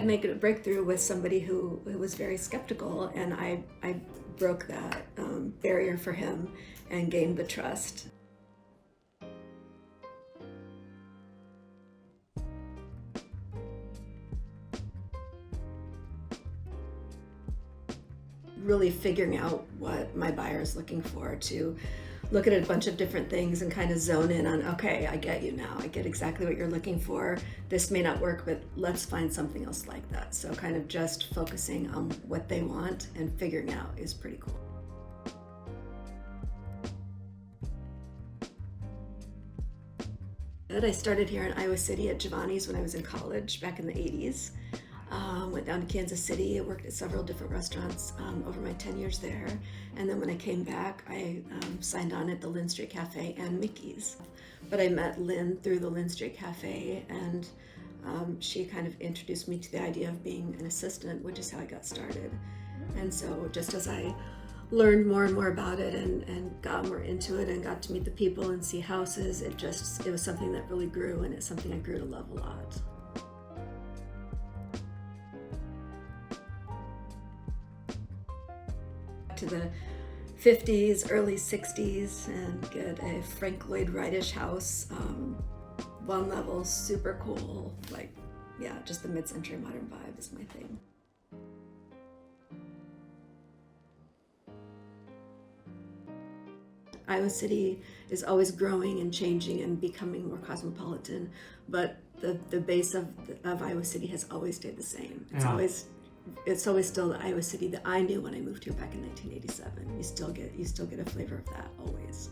Make a breakthrough with somebody who was very skeptical, and I broke that barrier for him and gained the trust. Really figuring out what my buyer is looking for, to look at a bunch of different things and kind of zone in on, okay, I get you now. I get exactly what you're looking for. This may not work, but let's find something else like that. So kind of just focusing on what they want and figuring out is pretty cool. I started here in Iowa City at Giovanni's when I was in college back in the 80s. Went down to Kansas City. I worked at several different restaurants over my 10 years there. And then when I came back, I signed on at the Lynn Street Cafe and Mickey's. But I met Lynn through the Lynn Street Cafe, and she kind of introduced me to the idea of being an assistant, which is how I got started. And so just as I learned more and more about it and got more into it and got to meet the people and see houses, it was something that really grew, and it's something I grew to love a lot. To the 50s, early 60s, and get a Frank Lloyd Wright-ish house, one level, super cool, like, yeah, just the mid-century modern vibe is my thing. Iowa City is always growing and changing and becoming more cosmopolitan, but the base of Iowa City has always stayed the same. It's always still the Iowa City that I knew when I moved here back in 1987. You still get a flavor of that always.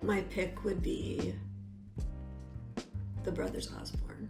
My pick would be the Brothers Osborne.